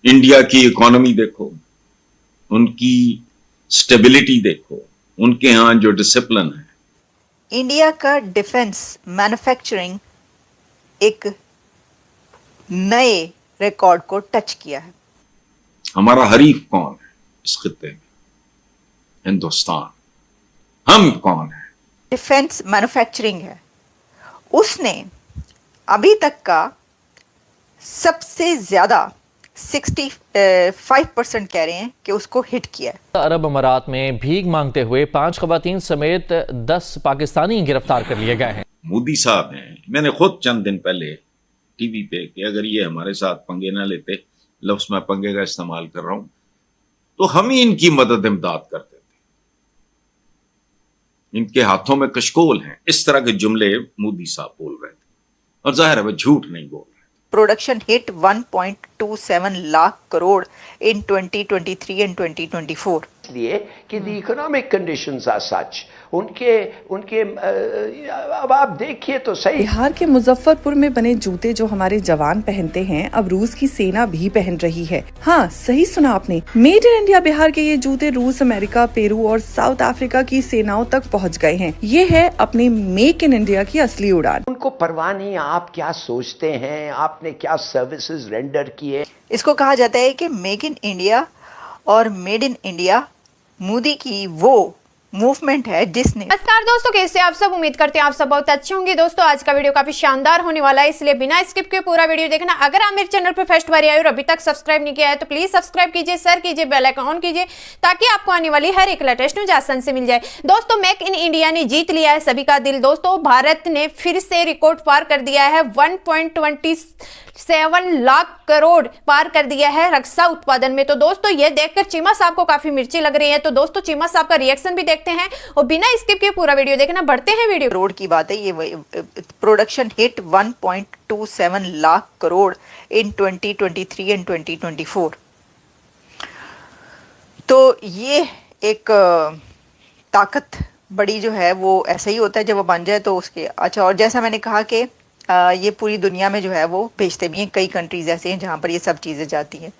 India की economy देखो, उनकी स्टेबिलिटी देखो, उनके यहाँ जो डिसिप्लिन है। इंडिया का डिफेंस मैन्युफैक्चरिंग एक नए रिकॉर्ड को टच किया है। हमारा हरीफ कौन है इस खित्ते में? हिंदुस्तान। हम कौन है? डिफेंस मैन्युफैक्चरिंग है, उसने अभी तक का सबसे ज्यादा 65% कह रहे हैं कि उसको हिट किया है। अरब अमारात में भीख मांगते हुए 5 खवातीन समेत 10 पाकिस्तानी गिरफ्तार कर लिए गए हैं। मोदी साहब हैं, मैंने खुद चंद दिन पहले टीवी पे कि अगर ये हमारे साथ पंगे ना लेते, लफ्ज मैं पंगे का इस्तेमाल कर रहा हूं, तो हम ही इनकी मदद इमदाद करते थे। इनके हाथों में कशकोल हैं, इस तरह के जुमले मोदी साहब बोल रहे थे, और जाहिर है वह झूठ नहीं बोल रहे। Production hit 1.27 lakh crore in 2023 and 2024। इसलिए कि the economic conditions are such, उनके उनके अब आप देखिए तो सही। बिहार के मुजफ्फरपुर में बने जूते जो हमारे जवान पहनते हैं, अब रूस की सेना भी पहन रही है। हाँ, सही सुना आपने, मेड इन इंडिया बिहार के ये जूते रूस, अमेरिका, पेरू और साउथ अफ्रीका की सेनाओं तक पहुँच गए हैं। ये है अपने मेक इन इंडिया की असली उड़ान। उनको परवाह नहीं आप क्या सोचते हैं, आपने क्या सर्विसेज रेंडर किए। इसको कहा जाता है कि मेक इन इंडिया और मेड इन इंडिया मोदी की वो मूवमेंट है जिसने। नमस्कार दोस्तों, कैसे आप सब? उम्मीद करते हैं आप सब बहुत अच्छे होंगे। दोस्तों आज का वीडियो काफी शानदार होने वाला है, इसलिए बिना स्किप के पूरा वीडियो देखना। अगर आप मेरे चैनल पर फर्स्ट बार आए और अभी तक सब्सक्राइब नहीं किया है तो प्लीज सब्सक्राइब कीजिए, शेयर कीजिए, बेल आइकन ऑन कीजिए, ताकि आपको आने वाली हर एक लेटेस्ट न्यूज आसान से मिल जाए। दोस्तों मेक इन इंडिया ने जीत लिया है सभी का दिल। दोस्तों भारत ने फिर से रिकॉर्ड पार कर दिया है, 1.27 लाख करोड़ पार कर दिया है रक्षा उत्पादन में। तो दोस्तों ये देखकर चीमा साहब को काफी मिर्ची लग रही है, तो दोस्तों चीमा साहब का रिएक्शन भी देखते हैं और बिना स्किप के पूरा वीडियो देखना। बढ़ते हैं वीडियो। करोड़ की बात है, ये production hit 1.27 lakh crore in 2023 and 2024। तो ये एक ताकत बड़ी जो है वो ऐसा ही होता है, जब वो बन जाए तो उसके। अच्छा, और जैसा मैंने कहा कि ये पूरी दुनिया में जो है वो भेजते भी हैं। कई कंट्रीज ऐसे हैं जहाँ पर ये सब चीज़ें जाती हैं,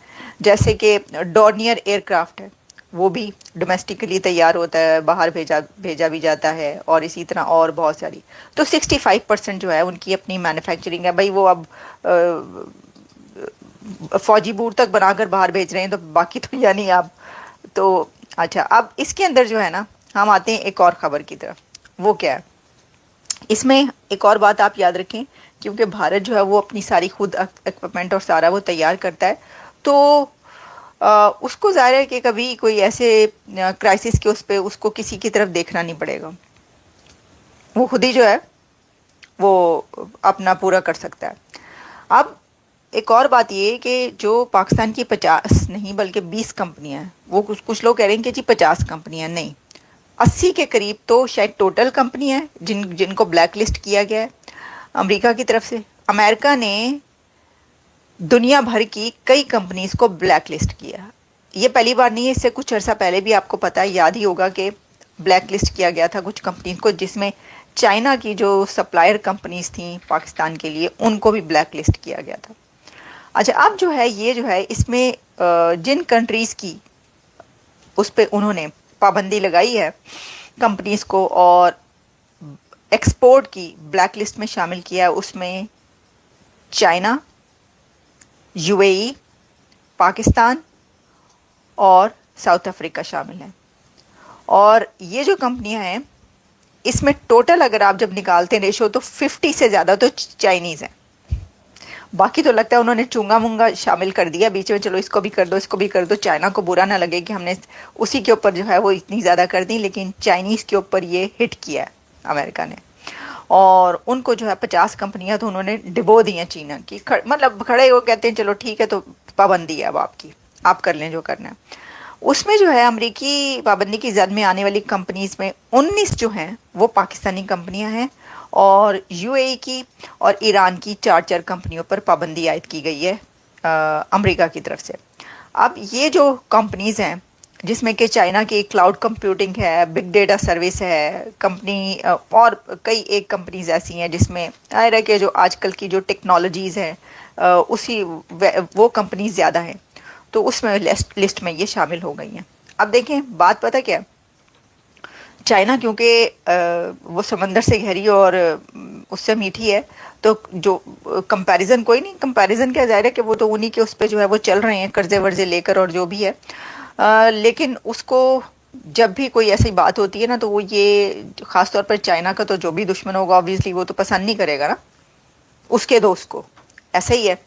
जैसे कि डॉर्नियर एयरक्राफ्ट है, वो भी डोमेस्टिकली तैयार होता है, बाहर भेजा भी जाता है, और इसी तरह और बहुत सारी। तो 65% जो है उनकी अपनी मैन्युफैक्चरिंग है। भाई वो अब फौजी बूट तक बनाकर बाहर भेज रहे हैं, तो बाकी तो यानी आप तो। अच्छा, अब इसके अंदर जो है ना, हम आते हैं एक और ख़बर की तरफ। वो क्या है, इसमें एक और बात आप याद रखें, क्योंकि भारत जो है वो अपनी सारी खुद इक्विपमेंट और सारा वो तैयार करता है, तो उसको ज़ाहिर है कि कभी कोई ऐसे क्राइसिस के उस पे उसको किसी की तरफ देखना नहीं पड़ेगा, वो खुद ही जो है वो अपना पूरा कर सकता है। अब एक और बात ये कि जो पाकिस्तान की 50 नहीं बल्कि 20 कंपनियां हैं, वो कुछ लोग कह रहे हैं कि जी 50 कंपनियां नहीं, 80 के करीब तो शायद टोटल कंपनियां हैं जिनको ब्लैक लिस्ट किया गया है अमेरिका की तरफ से। अमेरिका ने दुनिया भर की कई कंपनीज को ब्लैक लिस्ट किया। ये पहली बार नहीं है, इससे कुछ अर्सा पहले भी आपको पता है, याद ही होगा कि ब्लैक लिस्ट किया गया था कुछ कंपनीज को, जिसमें चाइना की जो सप्लायर कंपनीज थी पाकिस्तान के लिए, उनको भी ब्लैक लिस्ट किया गया था। अच्छा, अब जो है ये जो है इसमें जिन कंट्रीज़ की उस पर उन्होंने पाबंदी लगाई है कंपनीज को और एक्सपोर्ट की ब्लैक लिस्ट में शामिल किया है, उसमें चाइना, यूएई, पाकिस्तान और साउथ अफ्रीका शामिल हैं। और ये जो कंपनियां हैं इसमें टोटल अगर आप जब निकालते हैं रेशो, तो 50 से ज़्यादा तो चाइनीज़ हैं। बाकी तो लगता है उन्होंने चूंगा मुंगा शामिल कर दिया बीच में, चलो इसको भी कर दो, इसको भी कर दो, चाइना को बुरा ना लगे कि हमने उसी के ऊपर जो है वो इतनी ज़्यादा कर दी, लेकिन चाइनीज़ के ऊपर ये हिट किया है अमेरिका ने। और उनको जो है 50 कंपनियां तो उन्होंने डिबो दी हैं चीना की, मतलब खड़े वो कहते हैं चलो ठीक है, तो पाबंदी है अब आपकी, आप कर लें जो करना है। उसमें जो है अमेरिकी पाबंदी की जद में आने वाली कंपनीज़ में 19 जो हैं वो पाकिस्तानी कंपनियां हैं, और यूएई की और ईरान की 4 कंपनियों पर पाबंदी आयद की गई है अमेरिका की तरफ से। अब ये जो कंपनीज़ हैं, जिसमें कि चाइना की क्लाउड कंप्यूटिंग है, बिग डेटा सर्विस है कंपनी, और कई एक कंपनीज़ ऐसी हैं जिसमें आयरा के जो आजकल की जो टेक्नोलॉजीज़ हैं उसी वो कंपनीज ज़्यादा हैं। तो उसमें लिस्ट में ये शामिल हो गई हैं। अब देखें बात पता क्या है, चाइना क्योंकि वो समंदर से घिरी और उससे मीठी है, तो जो कंपैरिजन कोई नहीं, कंपैरिजन क्या, जाहिर है कि वो तो उन्हीं के उस पर जो है वो चल रहे हैं कर्जे वर्जे लेकर और जो भी है, लेकिन उसको जब भी कोई ऐसी बात होती है ना, तो वो ये ख़ास तौर पर चाइना का तो जो भी दुश्मन होगा ऑब्वियसली वो तो पसंद नहीं करेगा ना उसके दोस्त को, ऐसा ही है।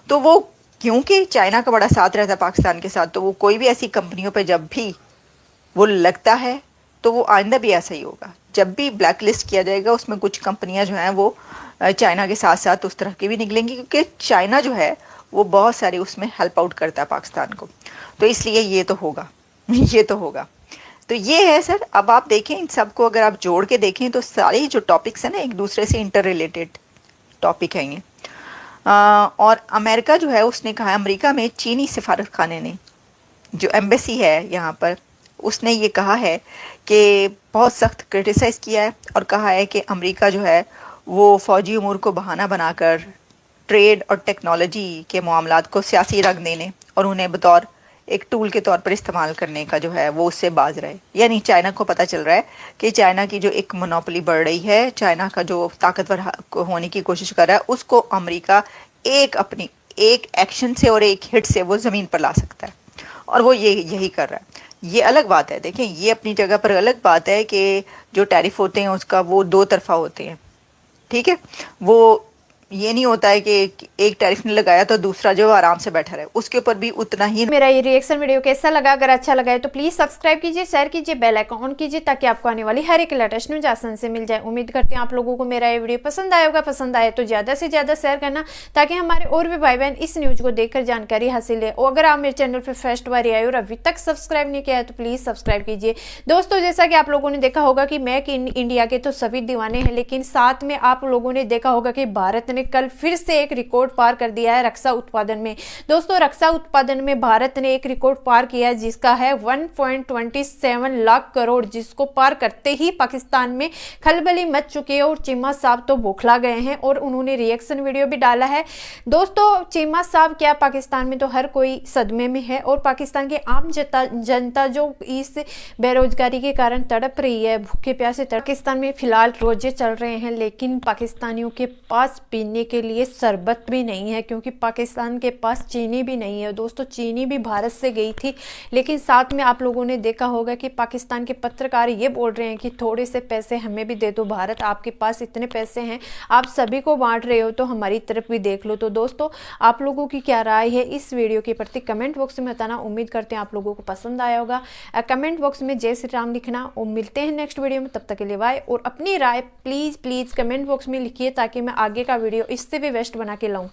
तो वो क्योंकि चाइना का बड़ा साथ रहता है पाकिस्तान के साथ, तो वो कोई भी ऐसी कंपनियों पे जब भी वो लगता है तो वो आइंदा भी ऐसा ही होगा। जब भी ब्लैक लिस्ट किया जाएगा उसमें कुछ कंपनियां जो हैं वो चाइना के साथ साथ उस तरह की भी निकलेंगी, क्योंकि चाइना जो है वो बहुत सारे उसमें हेल्प आउट करता है पाकिस्तान को, तो इसलिए ये तो होगा ये तो होगा। तो ये है सर। अब आप देखें इन सबको अगर आप जोड़ के देखें तो सारे जो टॉपिक्स हैं ना एक दूसरे से इंटर रिलेटेड टॉपिक हैं ये। और अमेरिका जो है उसने कहा, अमेरिका में चीनी सिफारत खाने ने जो एम्बेसी है यहाँ पर, उसने ये कहा है कि बहुत सख्त क्रिटिसाइज़ किया है और कहा है कि अमेरिका जो है वो फ़ौजी उमूर को बहाना बनाकर ट्रेड और टेक्नोलॉजी के मामलात को सियासी रंग देने और उन्हें बतौर एक टूल के तौर पर इस्तेमाल करने का जो है वो उससे बाज रहे। यानी चाइना को पता चल रहा है कि चाइना की जो एक मोनोपोली बढ़ रही है, चाइना का जो ताकतवर होने की कोशिश कर रहा है, उसको अमेरिका अपनी एक एक्शन से और एक हिट से वो ज़मीन पर ला सकता है, और वो यही कर रहा है। ये अलग बात है, देखें ये अपनी जगह पर अलग बात है कि जो टैरिफ होते हैं उसका वो दो तरफा होते हैं, ठीक है। वो ये नहीं होता है कि एक टैरिफ ने लगाया तो दूसरा जो आराम से बैठा रहे, उसके ऊपर भी उतना ही। मेरा ये रिएक्शन वीडियो कैसा लगा? अगर अच्छा लगा है तो प्लीज सब्सक्राइब कीजिए, शेयर कीजिए, बेल आइकन ऑन कीजिए ताकि आपको आने वाली हर एक लेटेस्ट न्यूज आसान से मिल जाए। उम्मीद करते हैं आप लोगों को मेरा ये वीडियो पसंद आया होगा। पसंद आए तो ज्यादा से ज्यादा शेयर करना ताकि हमारे और भी भाई बहन इस न्यूज को देखकर जानकारी हासिल है। और अगर आप मेरे चैनल पर फर्स्ट बार आए और अभी तक सब्सक्राइब नहीं किया है तो प्लीज सब्सक्राइब कीजिए। दोस्तों जैसा कि आप लोगों ने देखा होगा कि मेक इन इंडिया के तो सभी दीवाने हैं, लेकिन साथ में आप लोगों ने देखा होगा कि भारत ने कल फिर से एक रिकॉर्ड पार कर दिया है रक्षा उत्पादन में। दोस्तों रक्षा उत्पादन में भारत ने एक रिकॉर्ड पार किया है जिसका है 1.27 लाख करोड़, जिसको पार करते ही पाकिस्तान में खलबली मच चुकी है और चीमा साहब तो बौखला गए हैं और उन्होंने रिएक्शन वीडियो भी डाला है। दोस्तों चीमा साहब क्या, पाकिस्तान में तो हर कोई सदमे में है और पाकिस्तान की आम जनता जो इस बेरोजगारी के कारण तड़प रही है, भूखे प्यासे पाकिस्तान में फिलहाल रोजे चल रहे हैं, लेकिन पाकिस्तानियों के पास पीने के लिए शरबत भी नहीं है क्योंकि पाकिस्तान के पास चीनी भी नहीं है। दोस्तों चीनी भी भारत से गई थी, लेकिन साथ में आप लोगों ने देखा होगा कि पाकिस्तान के पत्रकार ये बोल रहे हैं कि थोड़े से पैसे हमें भी दे दो, भारत आपके पास इतने पैसे हैं, आप सभी को बांट रहे हो तो हमारी तरफ भी देख लो। तो दोस्तों आप लोगों की क्या राय है इस वीडियो के प्रति कमेंट बॉक्स में बताना। उम्मीद करते हैं आप लोगों को पसंद आया होगा। कमेंट बॉक्स में जय श्री राम लिखना और मिलते हैं नेक्स्ट वीडियो में। तब तक के लिए बाय। और अपनी राय प्लीज कमेंट बॉक्स में लिखिए ताकि मैं आगे का वीडियो इससे भी बेस्ट बना के लाऊं।